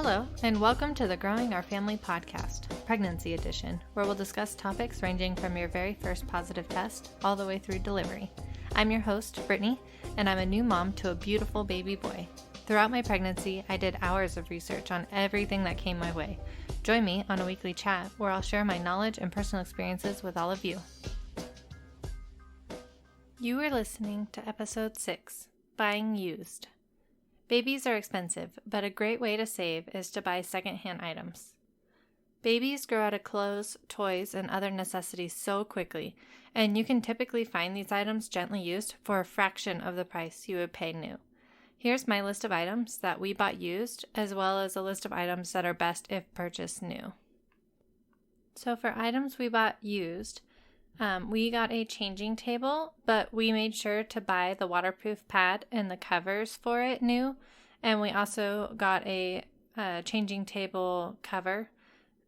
Hello, and welcome to the Growing Our Family podcast, Pregnancy Edition, where we'll discuss topics ranging from your very first positive test all the way through delivery. I'm your host, Brittany, and I'm a new mom to a beautiful baby boy. Throughout my pregnancy, I did hours of research on everything that came my way. Join me on a weekly chat where I'll share my knowledge and personal experiences with all of you. You are listening to episode 6, Buying Used. Babies are expensive, but a great way to save is to buy secondhand items. Babies grow out of clothes, toys, and other necessities so quickly, and you can typically find these items gently used for a fraction of the price you would pay new. Here's my list of items that we bought used, as well as a list of items that are best if purchased new. So for items we bought used, we got a changing table, but we made sure to buy the waterproof pad and the covers for it new. And we also got a changing table cover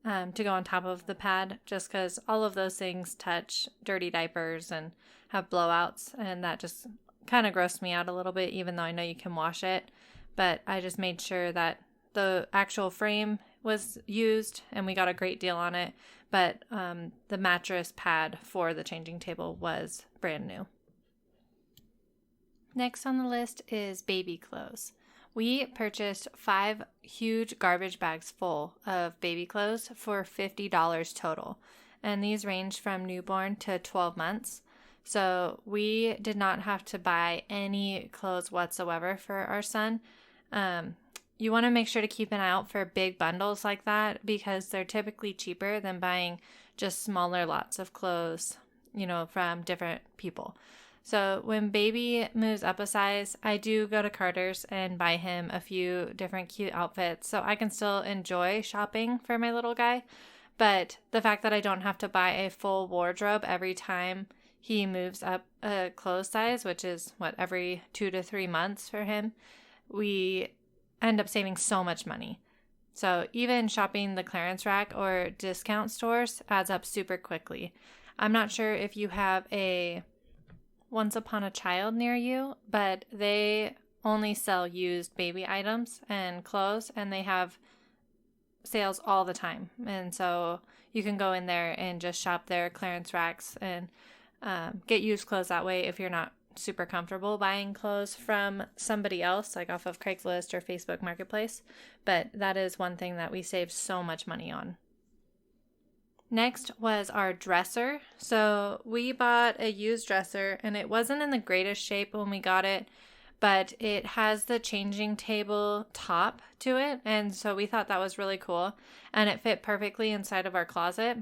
to go on top of the pad, just because all of those things touch dirty diapers and have blowouts. And that just kind of grossed me out a little bit, even though I know you can wash it. But I just made sure that the actual frame was used and we got a great deal on it. But the mattress pad for the changing table was brand new. Next on the list is baby clothes. We purchased 5 huge garbage bags full of baby clothes for $50 total. And these range from newborn to 12 months. So we did not have to buy any clothes whatsoever for our son. You want to make sure to keep an eye out for big bundles like that because they're typically cheaper than buying just smaller lots of clothes, from different people. So when baby moves up a size, I do go to Carter's and buy him a few different cute outfits so I can still enjoy shopping for my little guy. But the fact that I don't have to buy a full wardrobe every time he moves up a clothes size, which is every 2 to 3 months for him, we end up saving so much money. So even shopping the clearance rack or discount stores adds up super quickly. I'm not sure if you have a Once Upon a Child near you, but they only sell used baby items and clothes, and they have sales all the time. And so you can go in there and just shop their clearance racks and get used clothes that way if you're not super comfortable buying clothes from somebody else, like off of Craigslist or Facebook Marketplace. But that is one thing that we saved so much money on. Next was our dresser. So we bought a used dresser and it wasn't in the greatest shape when we got it, but it has the changing table top to it. And so we thought that was really cool and it fit perfectly inside of our closet.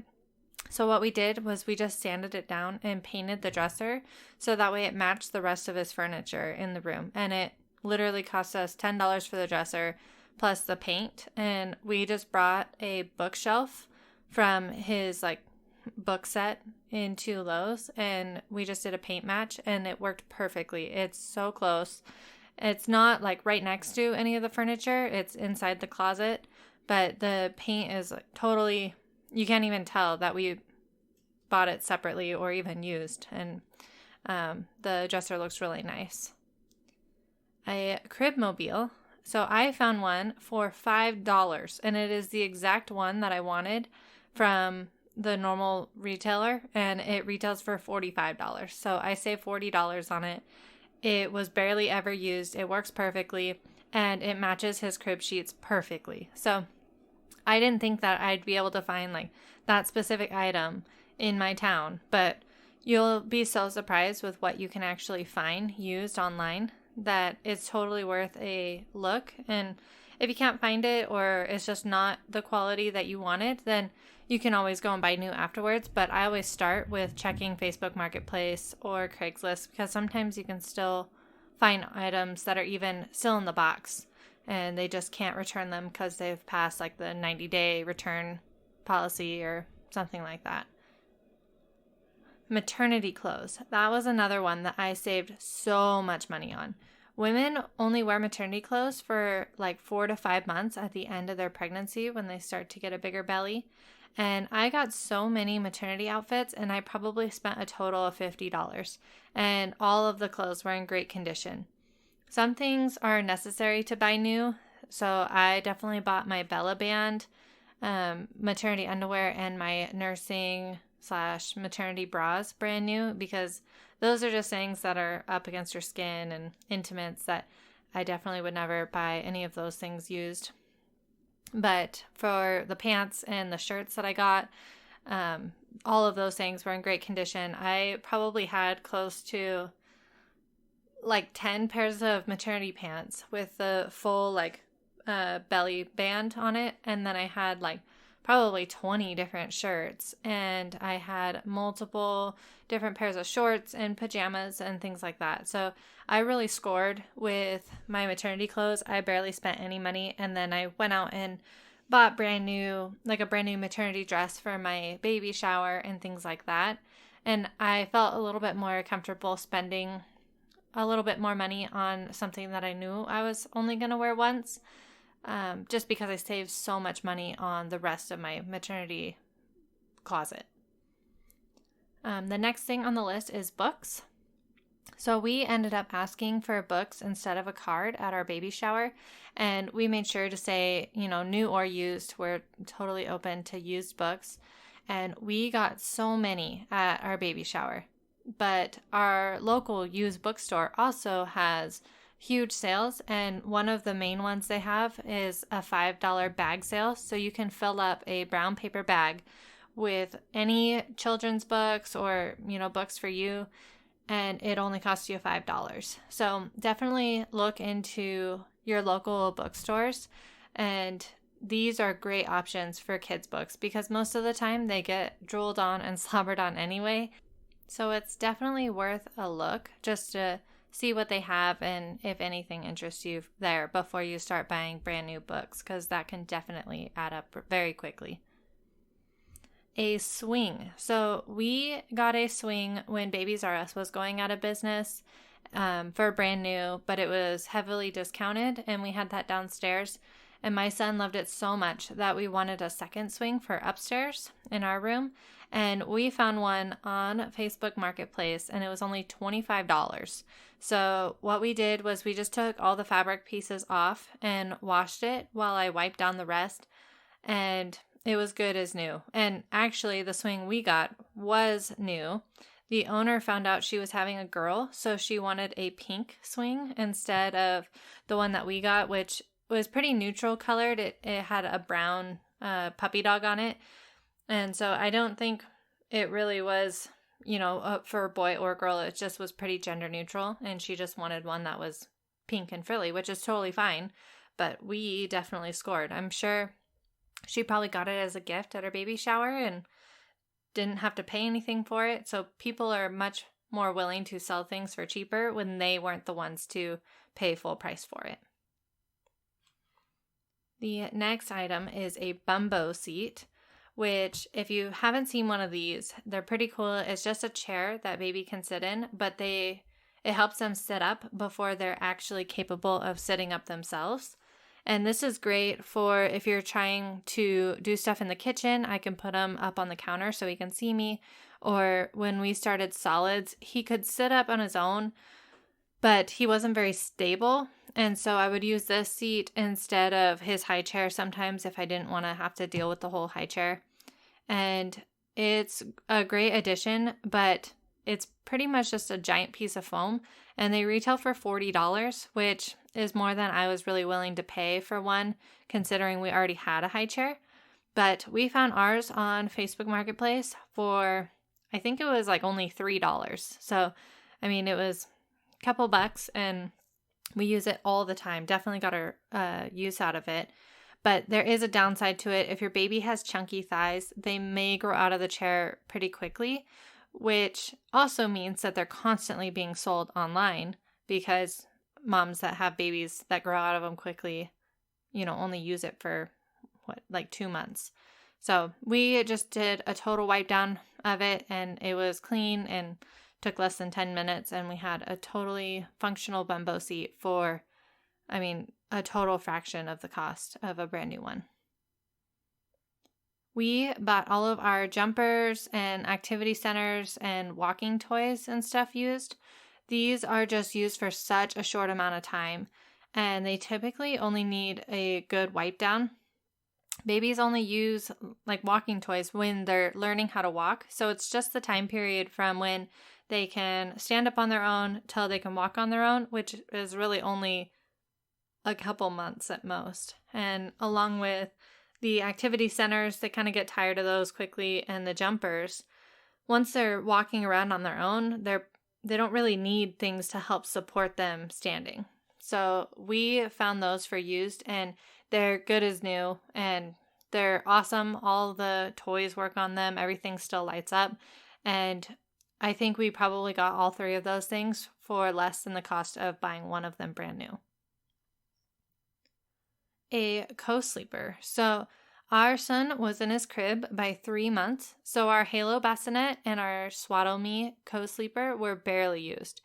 So what we did was we just sanded it down and painted the dresser so that way it matched the rest of his furniture in the room. And it literally cost us $10 for the dresser plus the paint. And we just brought a bookshelf from his book set into Lowe's and we just did a paint match and it worked perfectly. It's so close. It's not right next to any of the furniture. It's inside the closet, but the paint is totally... You can't even tell that we bought it separately or even used. And the dresser looks really nice. A crib mobile. So I found one for $5 and it is the exact one that I wanted from the normal retailer and it retails for $45. So I saved $40 on it. It was barely ever used. It works perfectly and it matches his crib sheets perfectly. So I didn't think that I'd be able to find that specific item in my town, but you'll be so surprised with what you can actually find used online that it's totally worth a look. And if you can't find it or it's just not the quality that you wanted, then you can always go and buy new afterwards. But I always start with checking Facebook Marketplace or Craigslist because sometimes you can still find items that are even still in the box. And they just can't return them because they've passed the 90-day return policy or something like that. Maternity clothes. That was another one that I saved so much money on. Women only wear maternity clothes for 4 to 5 months at the end of their pregnancy when they start to get a bigger belly. And I got so many maternity outfits and I probably spent a total of $50. And all of the clothes were in great condition. Some things are necessary to buy new, So I definitely bought my Bella Band maternity underwear and my nursing / maternity bras brand new, because those are just things that are up against your skin and intimates that I definitely would never buy any of those things used. But for the pants and the shirts that I got, all of those things were in great condition. I probably had close to like 10 pairs of maternity pants with the full belly band on it. And then I had like probably 20 different shirts, and I had multiple different pairs of shorts and pajamas and things like that. So I really scored with my maternity clothes. I barely spent any money. And then I went out and bought a brand new maternity dress for my baby shower and things like that. And I felt a little bit more comfortable spending a little bit more money on something that I knew I was only going to wear once, just because I saved so much money on the rest of my maternity closet. The next thing on the list is books. So we ended up asking for books instead of a card at our baby shower, and we made sure to say, new or used. We're totally open to used books, and we got so many at our baby shower. But our local used bookstore also has huge sales, and one of the main ones they have is a $5 bag sale. So you can fill up a brown paper bag with any children's books or, books for you, and it only costs you $5. So definitely look into your local bookstores, and these are great options for kids' books because most of the time they get drooled on and slobbered on anyway. So it's definitely worth a look just to see what they have and if anything interests you there before you start buying brand new books, because that can definitely add up very quickly. A swing. So we got a swing when Babies R Us was going out of business for brand new, but it was heavily discounted, and we had that downstairs. And my son loved it so much that we wanted a second swing for upstairs in our room. And we found one on Facebook Marketplace, and it was only $25. So what we did was we just took all the fabric pieces off and washed it while I wiped down the rest. And it was good as new. And actually, the swing we got was new. The owner found out she was having a girl, so she wanted a pink swing instead of the one that we got, which was pretty neutral colored. It had a brown puppy dog on it. And so I don't think it really was, for a boy or a girl. It just was pretty gender neutral. And she just wanted one that was pink and frilly, which is totally fine. But we definitely scored. I'm sure she probably got it as a gift at her baby shower and didn't have to pay anything for it. So people are much more willing to sell things for cheaper when they weren't the ones to pay full price for it. The next item is a bumbo seat, which if you haven't seen one of these, they're pretty cool. It's just a chair that baby can sit in, but it helps them sit up before they're actually capable of sitting up themselves. And this is great for if you're trying to do stuff in the kitchen. I can put him up on the counter so he can see me. Or when we started solids, he could sit up on his own, but he wasn't very stable. And so I would use this seat instead of his high chair sometimes if I didn't want to have to deal with the whole high chair. And it's a great addition, but it's pretty much just a giant piece of foam. And they retail for $40, which is more than I was really willing to pay for one, considering we already had a high chair. But we found ours on Facebook Marketplace for, I think it was like only $3. So, I mean, it was a couple bucks, and we use it all the time. Definitely got our use out of it. But there is a downside to it. If your baby has chunky thighs, they may grow out of the chair pretty quickly, which also means that they're constantly being sold online because moms that have babies that grow out of them quickly, only use it for 2 months. So we just did a total wipe down of it, and it was clean and took less than 10 minutes, and we had a totally functional bumbo seat for, a total fraction of the cost of a brand new one. We bought all of our jumpers and activity centers and walking toys and stuff used. These are just used for such a short amount of time. and they typically only need a good wipe down. Babies only use like walking toys when they're learning how to walk. So it's just the time period from when they can stand up on their own till they can walk on their own, which is really only a couple months at most. And along with the activity centers, they kind of get tired of those quickly, and the jumpers, once they're walking around on their own, they don't really need things to help support them standing. So we found those for used, and they're good as new, and they're awesome. All the toys work on them. Everything still lights up. And I think we probably got all three of those things for less than the cost of buying one of them brand new. A co-sleeper. So our son was in his crib by 3 months. So our Halo bassinet and our Swaddle Me co-sleeper were barely used.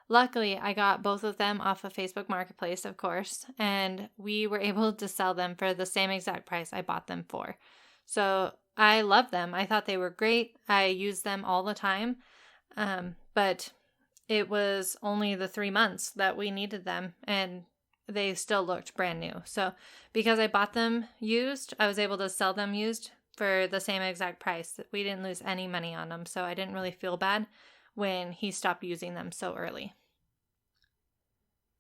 Luckily, I got both of them off of Facebook Marketplace, of course, and we were able to sell them for the same exact price I bought them for. So I love them. I thought they were great. I use them all the time. But it was only the 3 months that we needed them, and they still looked brand new. So because I bought them used, I was able to sell them used for the same exact price. We didn't lose any money on them, so I didn't really feel bad when he stopped using them so early.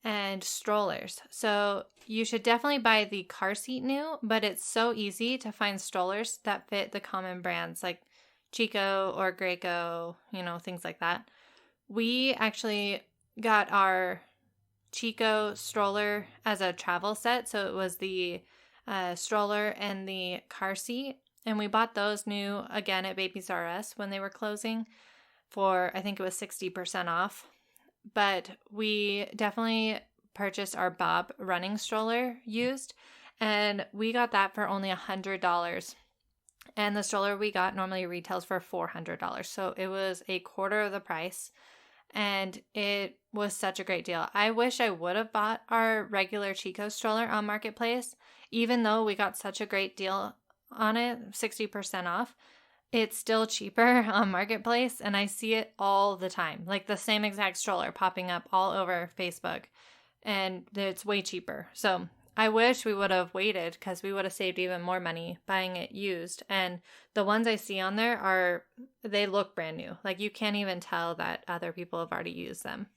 And strollers. So you should definitely buy the car seat new, but it's so easy to find strollers that fit the common brands like Chico or Graco, things like that. We actually got our Chico stroller as a travel set. So it was the stroller and the car seat. And we bought those new again at Babies R Us when they were closing for, I think it was 60% off. But we definitely purchased our Bob running stroller used, and we got that for only $100. And the stroller we got normally retails for $400. So it was a quarter of the price, and it was such a great deal. I wish I would have bought our regular Chico stroller on Marketplace, even though we got such a great deal on it, 60% off. It's still cheaper on Marketplace, and I see it all the time. Like the same exact stroller popping up all over Facebook, and it's way cheaper. So I wish we would have waited because we would have saved even more money buying it used. And the ones I see on there they look brand new. Like you can't even tell that other people have already used them.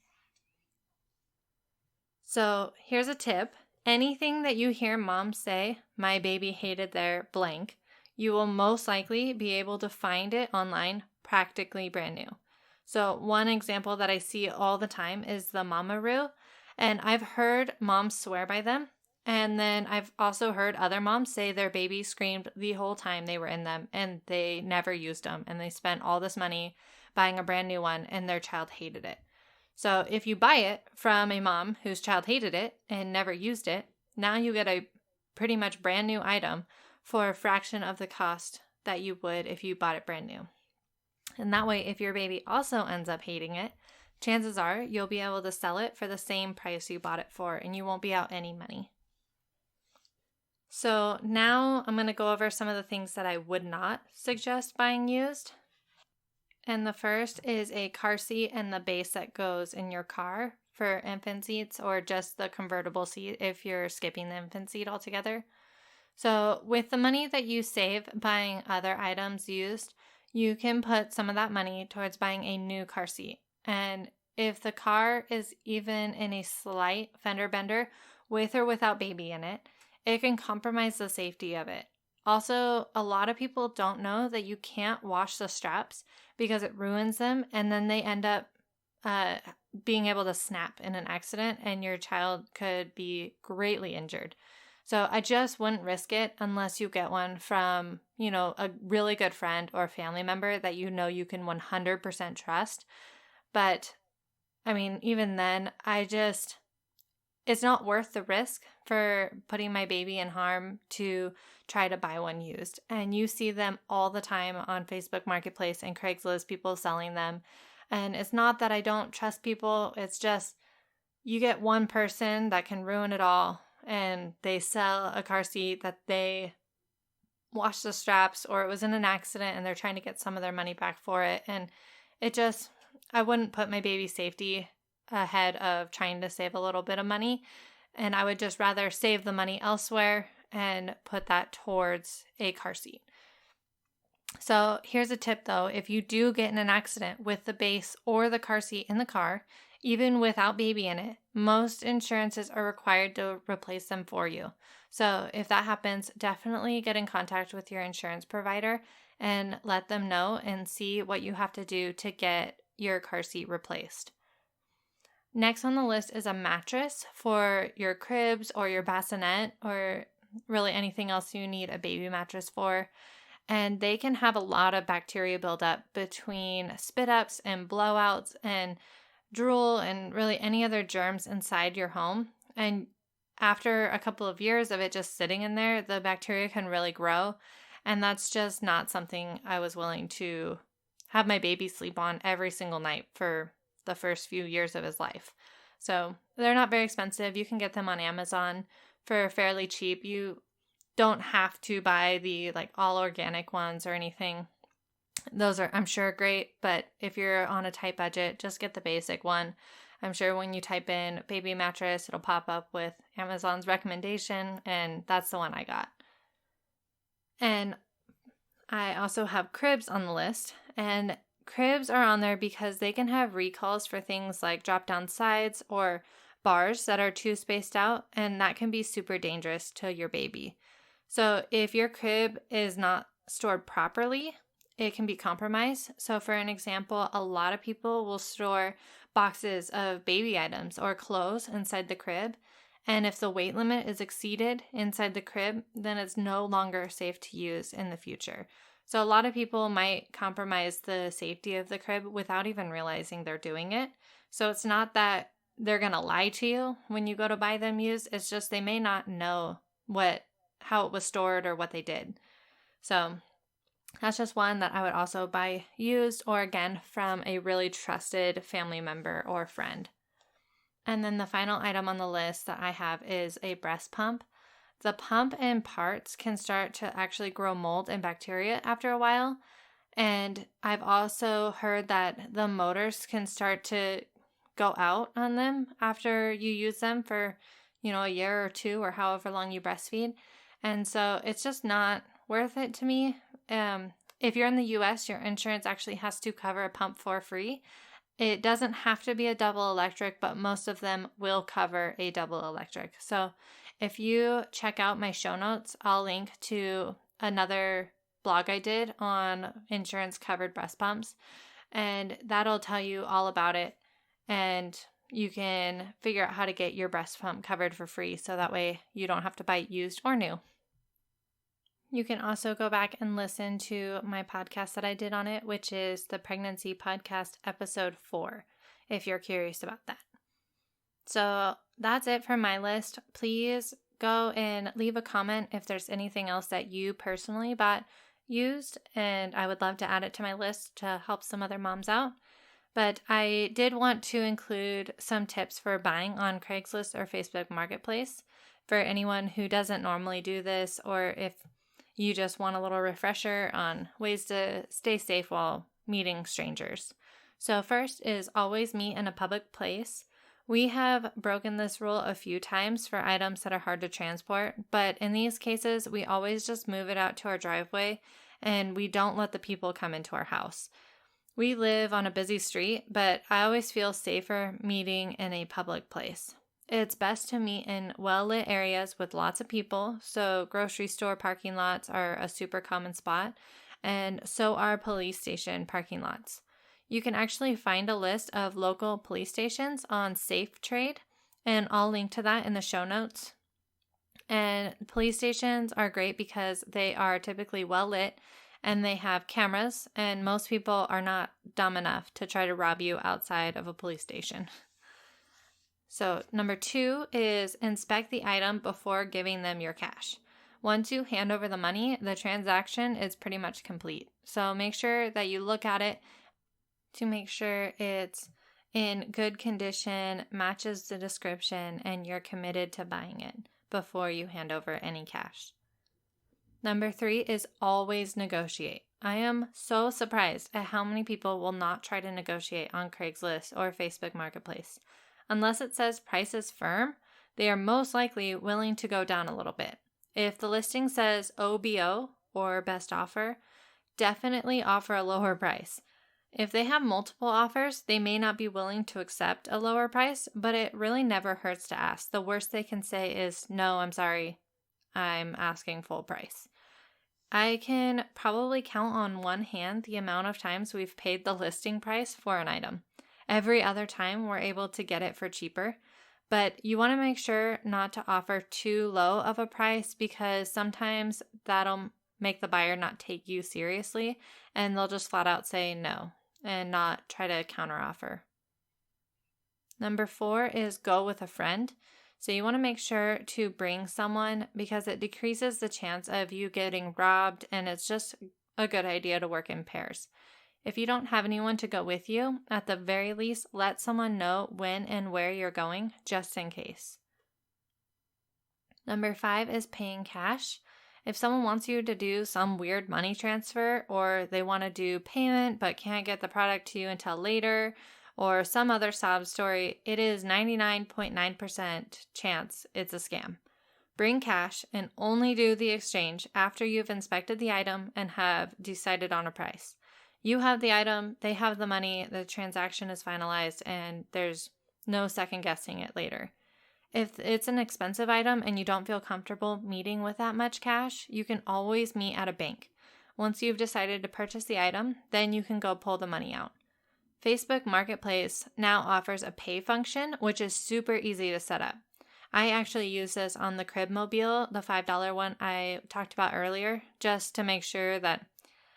So here's a tip. Anything that you hear mom say, my baby hated their blank, you will most likely be able to find it online practically brand new. So one example that I see all the time is the Mamaroo, and I've heard moms swear by them. And then I've also heard other moms say their baby screamed the whole time they were in them and they never used them, and they spent all this money buying a brand new one and their child hated it. So if you buy it from a mom whose child hated it and never used it, now you get a pretty much brand new item for a fraction of the cost that you would if you bought it brand new. And that way, if your baby also ends up hating it, chances are you'll be able to sell it for the same price you bought it for, and you won't be out any money. So now I'm going to go over some of the things that I would not suggest buying used. And the first is a car seat and the base that goes in your car for infant seats, or just the convertible seat if you're skipping the infant seat altogether. So with the money that you save buying other items used, you can put some of that money towards buying a new car seat. And if the car is even in a slight fender bender with or without baby in it, it can compromise the safety of it. Also, a lot of people don't know that you can't wash the straps because it ruins them, and then they end up being able to snap in an accident, and your child could be greatly injured. So I just wouldn't risk it unless you get one from, a really good friend or family member that you know you can 100% trust. But, even then, it's not worth the risk for putting my baby in harm to try to buy one used. And you see them all the time on Facebook Marketplace and Craigslist, people selling them. And it's not that I don't trust people. It's just you get one person that can ruin it all. And they sell a car seat that they washed the straps, or it was in an accident and they're trying to get some of their money back for it. And I wouldn't put my baby's safety ahead of trying to save a little bit of money. And I would just rather save the money elsewhere and put that towards a car seat. So here's a tip though. If you do get in an accident with the base or the car seat in the car, even without baby in it, most insurances are required to replace them for you. So if that happens, definitely get in contact with your insurance provider and let them know and see what you have to do to get your car seat replaced. Next on the list is a mattress for your cribs or your bassinet or really anything else you need a baby mattress for. And they can have a lot of bacteria buildup between spit ups and blowouts and drool and really any other germs inside your home. And after a couple of years of it just sitting in there, the bacteria can really grow. And that's just not something I was willing to have my baby sleep on every single night for the first few years of his life. So they're not very expensive. You can get them on Amazon for fairly cheap. You don't have to buy the all organic ones or anything. Those are, I'm sure, great, but if you're on a tight budget, just get the basic one. I'm sure when you type in baby mattress, it'll pop up with Amazon's recommendation, and that's the one I got. And I also have cribs on the list, and cribs are on there because they can have recalls for things like drop-down sides or bars that are too spaced out, and that can be super dangerous to your baby. So if your crib is not stored properly, it can be compromised. So for an example, a lot of people will store boxes of baby items or clothes inside the crib. And if the weight limit is exceeded inside the crib, then it's no longer safe to use in the future. So a lot of people might compromise the safety of the crib without even realizing they're doing it. So it's not that they're going to lie to you when you go to buy them used. It's just they may not know how it was stored or what they did. So that's just one that I would also buy used or again from a really trusted family member or friend. And then the final item on the list that I have is a breast pump. The pump and parts can start to actually grow mold and bacteria after a while. And I've also heard that the motors can start to go out on them after you use them for, a year or two or however long you breastfeed. And so it's just not worth it to me. If you're in the US, your insurance actually has to cover a pump for free. It doesn't have to be a double electric, but most of them will cover a double electric. So if you check out my show notes, I'll link to another blog I did on insurance covered breast pumps, and that'll tell you all about it. And you can figure out how to get your breast pump covered for free. So that way you don't have to buy used or new. You can also go back and listen to my podcast that I did on it, which is the Pregnancy Podcast episode 4, if you're curious about that. So that's it for my list. Please go and leave a comment if there's anything else that you personally bought used, and I would love to add it to my list to help some other moms out. But I did want to include some tips for buying on Craigslist or Facebook Marketplace for anyone who doesn't normally do this, or if you just want a little refresher on ways to stay safe while meeting strangers. So first is always meet in a public place. We have broken this rule a few times for items that are hard to transport, but in these cases, we always just move it out to our driveway and we don't let the people come into our house. We live on a busy street, but I always feel safer meeting in a public place. It's best to meet in well-lit areas with lots of people, so grocery store parking lots are a super common spot, and so are police station parking lots. You can actually find a list of local police stations on Safe Trade, and I'll link to that in the show notes. And police stations are great because they are typically well-lit, and they have cameras, and most people are not dumb enough to try to rob you outside of a police station. So number 2 is inspect the item before giving them your cash. Once you hand over the money, the transaction is pretty much complete. So make sure that you look at it to make sure it's in good condition, matches the description, and you're committed to buying it before you hand over any cash. Number 3 is always negotiate. I am so surprised at how many people will not try to negotiate on Craigslist or Facebook Marketplace. Unless it says price is firm, they are most likely willing to go down a little bit. If the listing says OBO or best offer, definitely offer a lower price. If they have multiple offers, they may not be willing to accept a lower price, but it really never hurts to ask. The worst they can say is, no, I'm sorry, I'm asking full price. I can probably count on one hand the amount of times we've paid the listing price for an item. Every other time we're able to get it for cheaper, but you want to make sure not to offer too low of a price because sometimes that'll make the buyer not take you seriously and they'll just flat out say no and not try to counteroffer. Number 4 is go with a friend. So you want to make sure to bring someone because it decreases the chance of you getting robbed, and it's just a good idea to work in pairs. If you don't have anyone to go with you, at the very least, let someone know when and where you're going, just in case. Number 5 is paying cash. If someone wants you to do some weird money transfer, or they want to do payment but can't get the product to you until later, or some other sob story, it is 99.9% chance it's a scam. Bring cash and only do the exchange after you've inspected the item and have decided on a price. You have the item, they have the money, the transaction is finalized, and there's no second guessing it later. If it's an expensive item and you don't feel comfortable meeting with that much cash, you can always meet at a bank. Once you've decided to purchase the item, then you can go pull the money out. Facebook Marketplace now offers a pay function, which is super easy to set up. I actually use this on the Cribmobile, the $5 one I talked about earlier, just to make sure that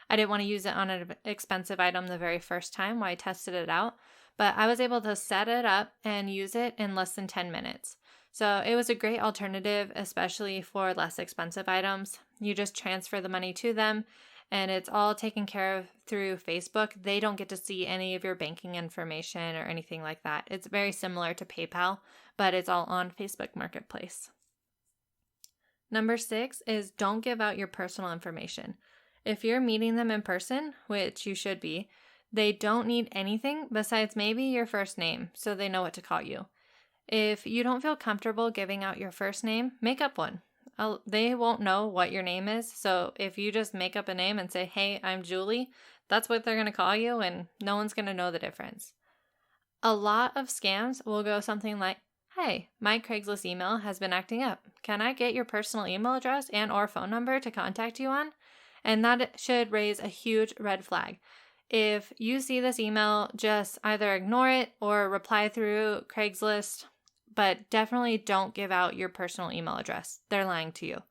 I didn't want to use it on an expensive item the very first time while I tested it out, but I was able to set it up and use it in less than 10 minutes. So it was a great alternative, especially for less expensive items. You just transfer the money to them, and it's all taken care of through Facebook. They don't get to see any of your banking information or anything like that. It's very similar to PayPal, but it's all on Facebook Marketplace. Number 6 is don't give out your personal information. If you're meeting them in person, which you should be, they don't need anything besides maybe your first name so they know what to call you. If you don't feel comfortable giving out your first name, make up one. They won't know what your name is, so if you just make up a name and say, hey, I'm Julie, that's what they're going to call you, and no one's going to know the difference. A lot of scams will go something like, hey, my Craigslist email has been acting up. Can I get your personal email address and or phone number to contact you on? And that should raise a huge red flag. If you see this email, just either ignore it or reply through Craigslist, but definitely don't give out your personal email address. They're lying to you.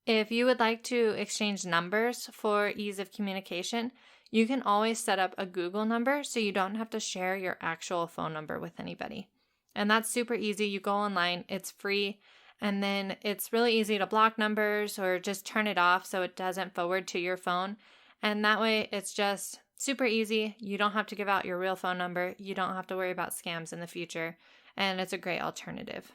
If you would like to exchange numbers for ease of communication, you can always set up a Google number so you don't have to share your actual phone number with anybody. And that's super easy. You go online, it's free, and then it's really easy to block numbers or just turn it off so it doesn't forward to your phone. And that way it's just super easy. You don't have to give out your real phone number. You don't have to worry about scams in the future. And it's a great alternative.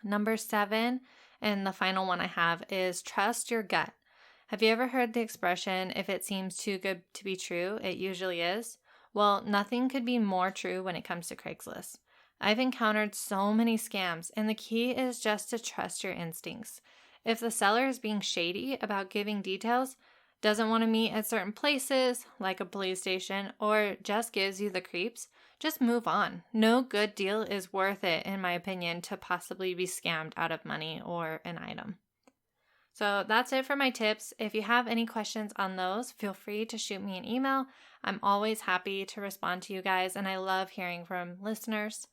Number 7, and the final one I have, is trust your gut. Have you ever heard the expression, if it seems too good to be true, it usually is? Well, nothing could be more true when it comes to Craigslist. I've encountered so many scams, and the key is just to trust your instincts. If the seller is being shady about giving details, doesn't want to meet at certain places, like a police station, or just gives you the creeps, just move on. No good deal is worth it, in my opinion, to possibly be scammed out of money or an item. So that's it for my tips. If you have any questions on those, feel free to shoot me an email. I'm always happy to respond to you guys, and I love hearing from listeners.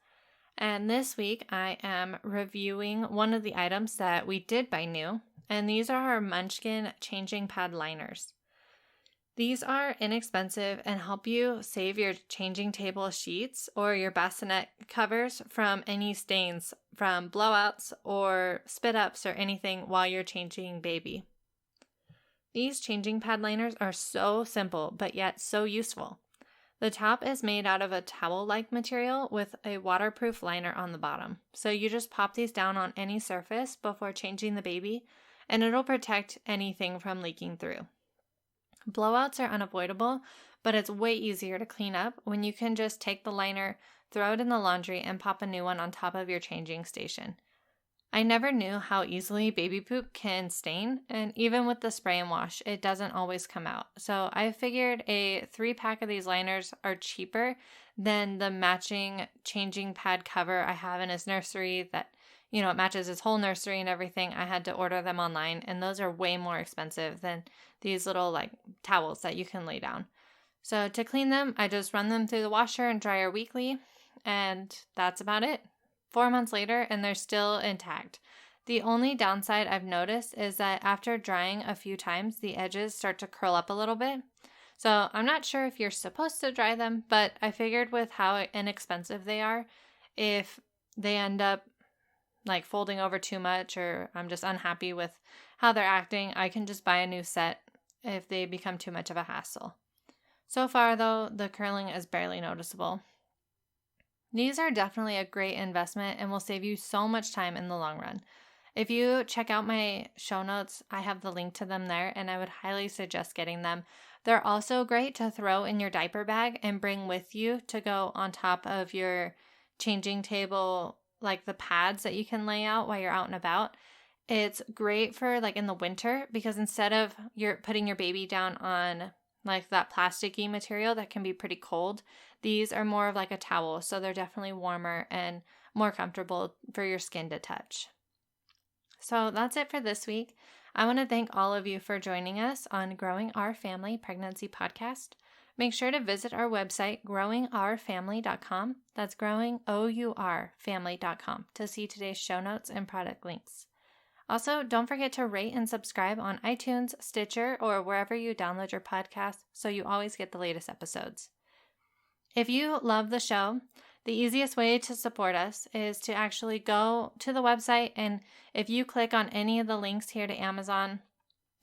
And this week, I am reviewing one of the items that we did buy new, and these are our Munchkin changing pad liners. These are inexpensive and help you save your changing table sheets or your bassinet covers from any stains from blowouts or spit ups or anything while you're changing baby. These changing pad liners are so simple but yet so useful. The top is made out of a towel-like material with a waterproof liner on the bottom. So you just pop these down on any surface before changing the baby, and it'll protect anything from leaking through. Blowouts are unavoidable, but it's way easier to clean up when you can just take the liner, throw it in the laundry, and pop a new one on top of your changing station. I never knew how easily baby poop can stain, and even with the spray and wash, it doesn't always come out. So I figured a 3-pack of these liners are cheaper than the matching changing pad cover I have in his nursery that, it matches his whole nursery and everything. I had to order them online, and those are way more expensive than these little like towels that you can lay down. So to clean them, I just run them through the washer and dryer weekly, and that's about it. 4 months later, and they're still intact. The only downside I've noticed is that after drying a few times, the edges start to curl up a little bit. So I'm not sure if you're supposed to dry them, but I figured with how inexpensive they are, if they end up like folding over too much or I'm just unhappy with how they're acting, I can just buy a new set if they become too much of a hassle. So far though, the curling is barely noticeable. These are definitely a great investment and will save you so much time in the long run. If you check out my show notes, I have the link to them there, and I would highly suggest getting them. They're also great to throw in your diaper bag and bring with you to go on top of your changing table, like the pads that you can lay out while you're out and about. It's great for like in the winter because instead of you're putting your baby down on like that plasticky material that can be pretty cold, these are more of like a towel, so they're definitely warmer and more comfortable for your skin to touch. So that's it for this week. I want to thank all of you for joining us on Growing Our Family Pregnancy Podcast. Make sure to visit our website, growingourfamily.com. That's growingourfamily.com to see today's show notes and product links. Also, don't forget to rate and subscribe on iTunes, Stitcher, or wherever you download your podcasts so you always get the latest episodes. If you love the show, the easiest way to support us is to actually go to the website, and if you click on any of the links here to Amazon,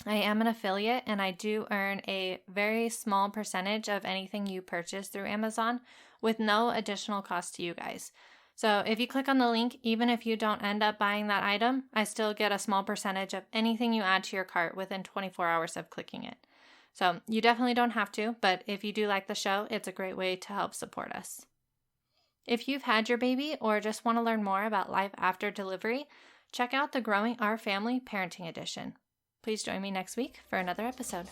I am an affiliate and I do earn a very small percentage of anything you purchase through Amazon with no additional cost to you guys. So if you click on the link, even if you don't end up buying that item, I still get a small percentage of anything you add to your cart within 24 hours of clicking it. So you definitely don't have to, but if you do like the show, it's a great way to help support us. If you've had your baby or just want to learn more about life after delivery, check out the Growing Our Family Parenting Edition. Please join me next week for another episode.